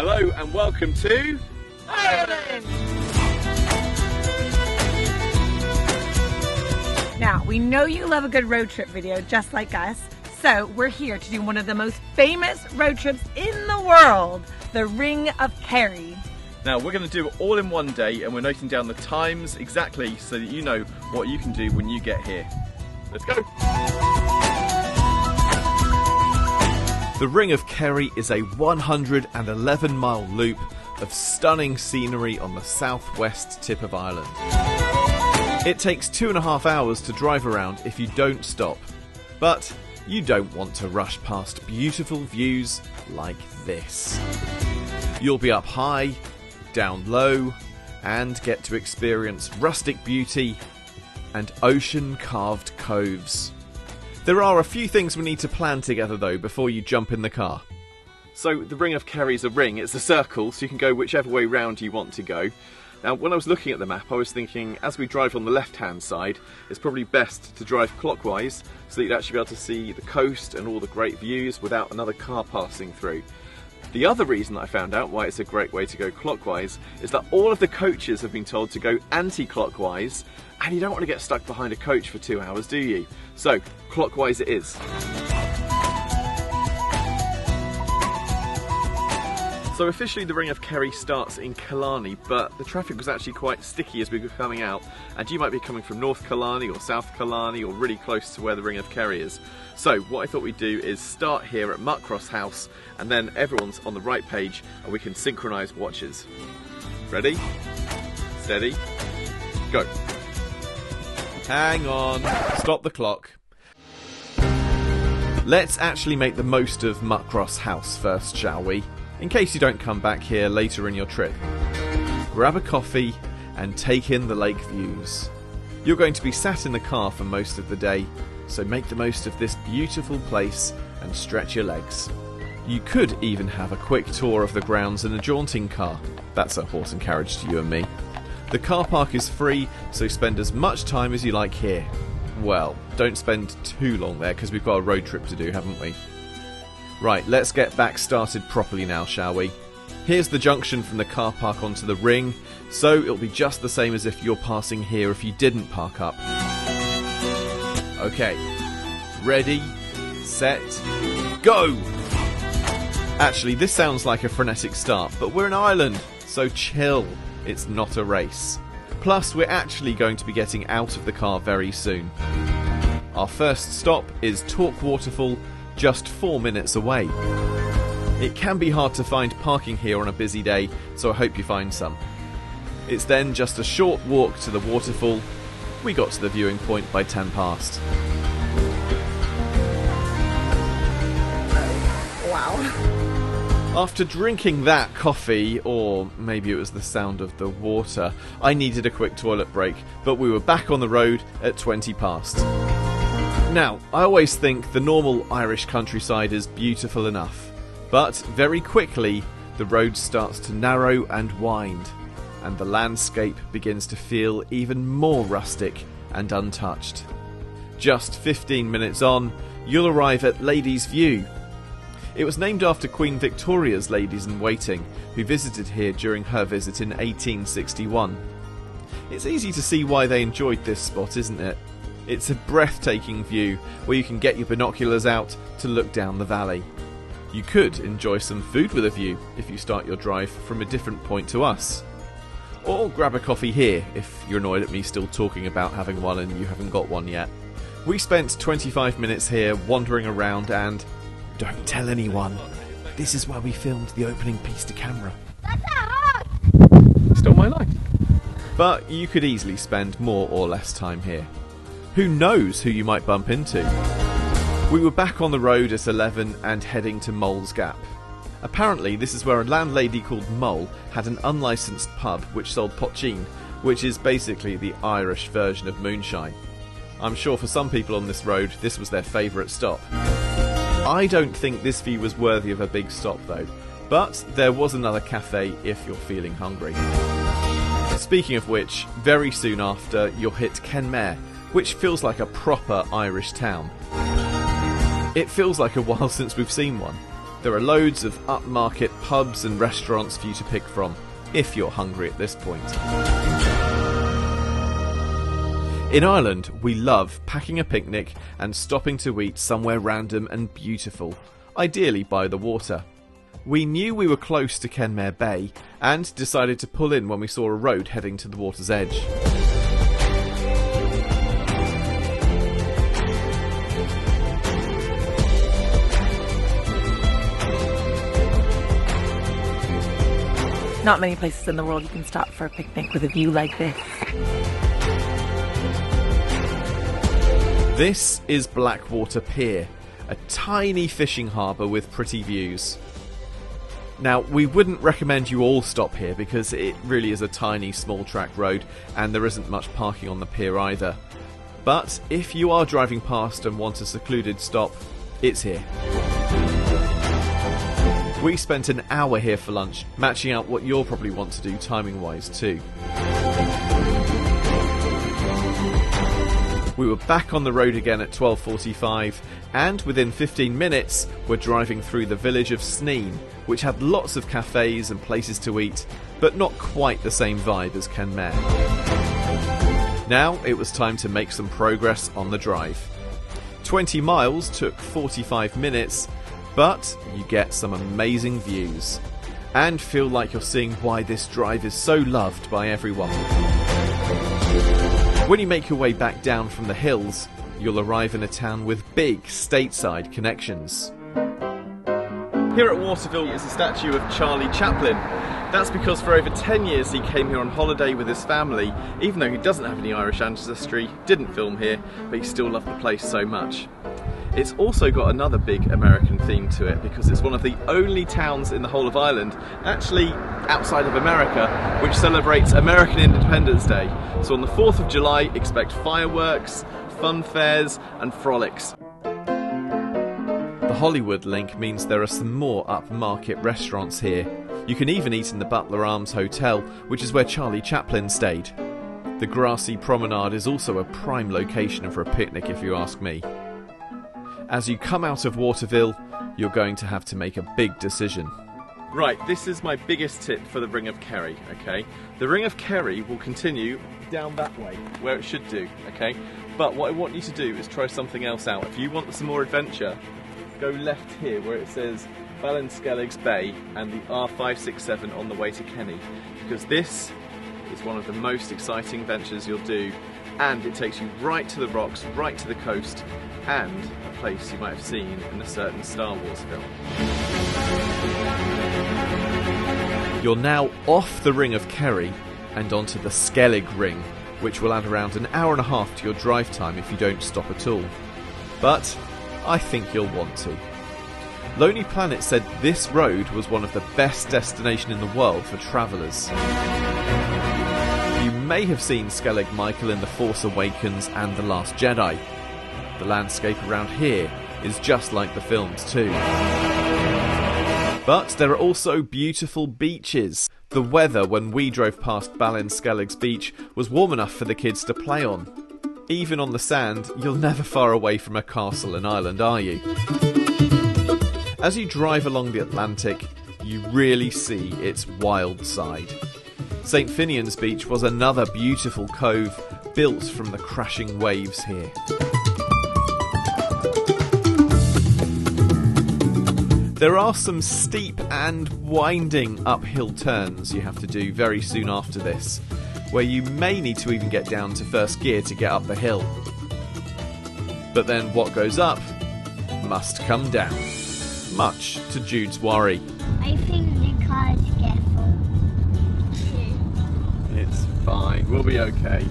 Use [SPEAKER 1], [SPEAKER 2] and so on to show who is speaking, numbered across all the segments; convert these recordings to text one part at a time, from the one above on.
[SPEAKER 1] Hello and welcome to
[SPEAKER 2] Ireland! Now, we know you love a good road trip video just like us, so we're here to do one of the most famous road trips in the world, the Ring of Kerry.
[SPEAKER 1] Now we're going to do it all in one day and we're noting down the times exactly so that you know what you can do when you get here. Let's go! The Ring of Kerry is a 111-mile loop of stunning scenery on the southwest tip of Ireland. It takes 2.5 hours to drive around if you don't stop, but you don't want to rush past beautiful views like this. You'll be up high, down low, and get to experience rustic beauty and ocean-carved coves. There are a few things we need to plan together though before you jump in the car. So the Ring of Kerry is a ring, it's a circle, so you can go whichever way round you want to go. Now when I was looking at the map I was thinking as we drive on the left hand side it's probably best to drive clockwise so that you'd actually be able to see the coast and all the great views without another car passing through. The other reason that I found out why it's a great way to go clockwise is that all of the coaches have been told to go anti-clockwise, and you don't want to get stuck behind a coach for 2 hours, do you? So, clockwise it is. So officially the Ring of Kerry starts in Killarney, but the traffic was actually quite sticky as we were coming out, and you might be coming from North Killarney or South Killarney or really close to where the Ring of Kerry is. So what I thought we'd do is start here at Muckross House, and then everyone's on the right page and we can synchronise watches. Ready? Steady? Go! Hang on, stop the clock. Let's actually make the most of Muckross House first, shall we? In case you don't come back here later in your trip. Grab a coffee and take in the lake views. You're going to be sat in the car for most of the day, so make the most of this beautiful place and stretch your legs. You could even have a quick tour of the grounds in a jaunting car. That's a horse and carriage to you and me. The car park is free, so spend as much time as you like here. Well, don't spend too long there because we've got a road trip to do, haven't we? Right, let's get back started properly now, shall we? Here's the junction from the car park onto the ring, so it'll be just the same as if you're passing here if you didn't park up. Okay, ready, set, go! Actually, this sounds like a frenetic start, but we're in Ireland, so chill, it's not a race. Plus, we're actually going to be getting out of the car very soon. Our first stop is Torc Waterfall, just 4 minutes away. It can be hard to find parking here on a busy day, so I hope you find some. It's then just a short walk to the waterfall. We got to the viewing point by 10 past.
[SPEAKER 2] Wow.
[SPEAKER 1] After drinking that coffee, or maybe it was the sound of the water, I needed a quick toilet break, but we were back on the road at 20 past. Now, I always think the normal Irish countryside is beautiful enough, but very quickly the road starts to narrow and wind, and the landscape begins to feel even more rustic and untouched. Just 15 minutes on, you'll arrive at Ladies' View. It was named after Queen Victoria's ladies-in-waiting, who visited here during her visit in 1861. It's easy to see why they enjoyed this spot, isn't it? It's a breathtaking view where you can get your binoculars out to look down the valley. You could enjoy some food with a view if you start your drive from a different point to us. Or grab a coffee here if you're annoyed at me still talking about having one and you haven't got one yet. We spent 25 minutes here wandering around and... don't tell anyone. This is where we filmed the opening piece to camera. Stole my line. But you could easily spend more or less time here. Who knows who you might bump into? We were back on the road at 11 and heading to Mole's Gap. Apparently this is where a landlady called Mole had an unlicensed pub which sold poteen, which is basically the Irish version of moonshine. I'm sure for some people on this road this was their favourite stop. I don't think this view was worthy of a big stop though, but there was another cafe if you're feeling hungry. Speaking of which, very soon after you'll hit Kenmare, which feels like a proper Irish town. It feels like a while since we've seen one. There are loads of upmarket pubs and restaurants for you to pick from, if you're hungry at this point. In Ireland, we love packing a picnic and stopping to eat somewhere random and beautiful, ideally by the water. We knew we were close to Kenmare Bay and decided to pull in when we saw a road heading to the water's edge.
[SPEAKER 2] Not many places in the world you can stop for a picnic with a view like this.
[SPEAKER 1] This is Blackwater Pier, a tiny fishing harbour with pretty views. Now, we wouldn't recommend you all stop here because it really is a tiny small track road and there isn't much parking on the pier either. But if you are driving past and want a secluded stop, it's here. We spent an hour here for lunch, matching out what you'll probably want to do timing-wise too. We were back on the road again at 12:45, and within 15 minutes we're driving through the village of Sneem, which had lots of cafes and places to eat, but not quite the same vibe as Kenmare. Now it was time to make some progress on the drive. 20 miles took 45 minutes, but you get some amazing views, and feel like you're seeing why this drive is so loved by everyone. When you make your way back down from the hills, you'll arrive in a town with big stateside connections. Here at Waterville is a statue of Charlie Chaplin. That's because for over 10 years he came here on holiday with his family, even though he doesn't have any Irish ancestry, didn't film here, but he still loved the place so much. It's also got another big American theme to it because it's one of the only towns in the whole of Ireland, actually outside of America, which celebrates American Independence Day. So on the 4th of July, expect fireworks, fun fairs and frolics. The Hollywood link means there are some more upmarket restaurants here. You can even eat in the Butler Arms Hotel, which is where Charlie Chaplin stayed. The grassy promenade is also a prime location for a picnic if you ask me. As you come out of Waterville, you're going to have to make a big decision. Right, this is my biggest tip for the Ring of Kerry, okay? The Ring of Kerry will continue down that way, where it should do, okay? But what I want you to do is try something else out. If you want some more adventure, go left here where it says Ballinskellig Bay and the R567 on the way to Kenny, because this is one of the most exciting ventures you'll do, and it takes you right to the rocks, right to the coast, and a place you might have seen in a certain Star Wars film. You're now off the Ring of Kerry and onto the Skellig Ring, which will add around an hour and a half to your drive time if you don't stop at all. But I think you'll want to. Lonely Planet said this road was one of the best destinations in the world for travellers. You may have seen Skellig Michael in The Force Awakens and The Last Jedi. The landscape around here is just like the films too. But there are also beautiful beaches. The weather when we drove past Ballinskellig's beach was warm enough for the kids to play on. Even on the sand, you're never far away from a castle in Ireland, are you? As you drive along the Atlantic, you really see its wild side. St. Finian's Beach was another beautiful cove built from the crashing waves here. There are some steep and winding uphill turns you have to do very soon after this, where you may need to even get down to first gear to get up the hill. But then what goes up must come down, much to Jude's worry.
[SPEAKER 3] I think the car is careful.
[SPEAKER 1] It's fine, we'll be okay.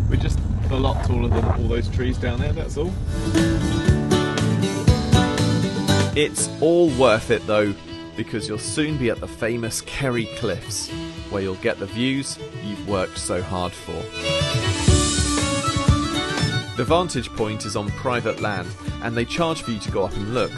[SPEAKER 1] We're just a lot taller than all those trees down there, that's all. It's all worth it though, because you'll soon be at the famous Kerry Cliffs, where you'll get the views you've worked so hard for. The vantage point is on private land, and they charge for you to go up and look.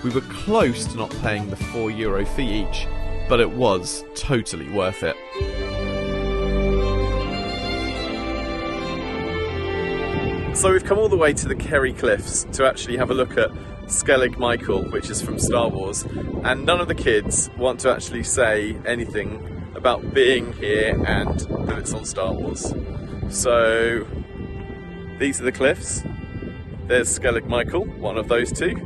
[SPEAKER 1] We were close to not paying the €4 fee each, but it was totally worth it. So we've come all the way to the Kerry Cliffs to actually have a look at Skellig Michael, which is from Star Wars, and none of the kids want to actually say anything about being here and that it's on Star Wars. So these are the cliffs. There's Skellig Michael, one of those two,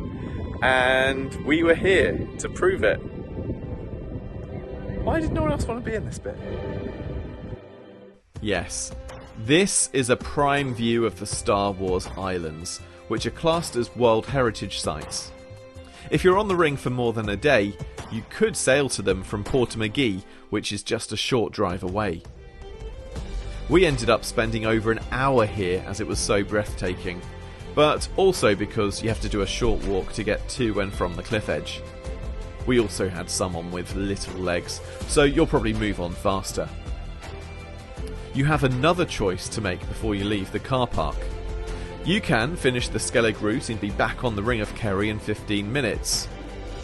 [SPEAKER 1] and we were here to prove it. Why did no one else want to be in this bit? Yes, this is a prime view of the Star Wars Islands, which are classed as World Heritage Sites. If you're on the Ring for more than a day, you could sail to them from Portamagee, which is just a short drive away. We ended up spending over an hour here as it was so breathtaking, but also because you have to do a short walk to get to and from the cliff edge. We also had someone with little legs, so you'll probably move on faster. You have another choice to make before you leave the car park. You can finish the Skellig route and be back on the Ring of Kerry in 15 minutes.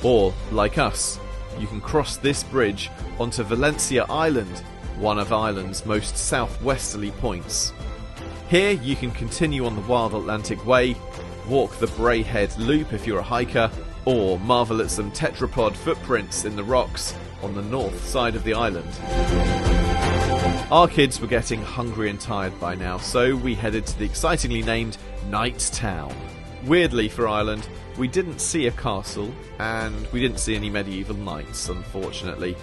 [SPEAKER 1] Or, like us, you can cross this bridge onto Valentia Island, one of Ireland's most southwesterly points. Here you can continue on the Wild Atlantic Way, walk the Brayhead Loop if you're a hiker, or marvel at some tetrapod footprints in the rocks on the north side of the island. Our kids were getting hungry and tired by now, so we headed to the excitingly named Knight Town. Weirdly for Ireland, we didn't see a castle, and we didn't see any medieval knights, unfortunately.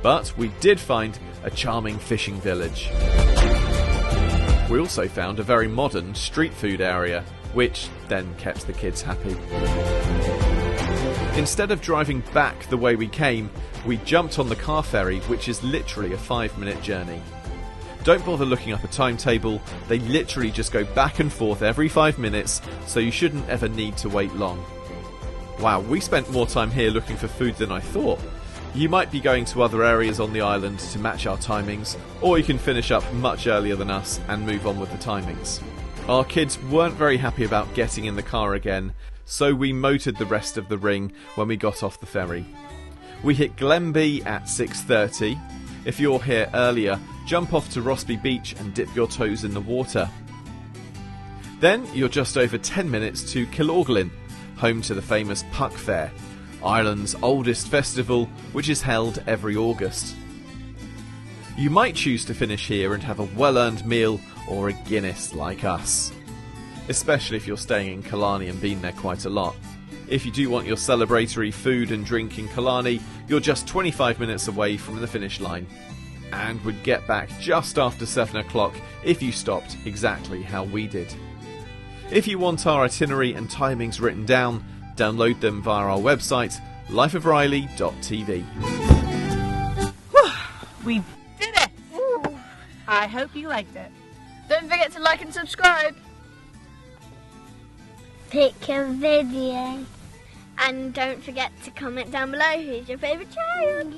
[SPEAKER 1] But we did find a charming fishing village. We also found a very modern street food area, which then kept the kids happy. Instead of driving back the way we came, we jumped on the car ferry, which is literally a 5-minute journey. Don't bother looking up a timetable, they literally just go back and forth every 5 minutes, so you shouldn't ever need to wait long. Wow, we spent more time here looking for food than I thought. You might be going to other areas on the island to match our timings, or you can finish up much earlier than us and move on with the timings. Our kids weren't very happy about getting in the car again, so we motored the rest of the ring when we got off the ferry. We hit Glenby at 6:30. If you're here earlier, jump off to Rossby Beach and dip your toes in the water. Then you're just over 10 minutes to Killarney, home to the famous Puck Fair, Ireland's oldest festival, which is held every August. You might choose to finish here and have a well-earned meal or a Guinness like us, especially if you're staying in Killarney and been there quite a lot. If you do want your celebratory food and drink in Killarney, you're just 25 minutes away from the finish line, and would get back just after 7 o'clock if you stopped exactly how we did. If you want our itinerary and timings written down, download them via our website, lifeofreilly.tv.
[SPEAKER 2] We did it! I hope you liked it.
[SPEAKER 4] Don't forget to like and subscribe.
[SPEAKER 3] Pick a video.
[SPEAKER 4] And don't forget to comment down below who's your favourite child.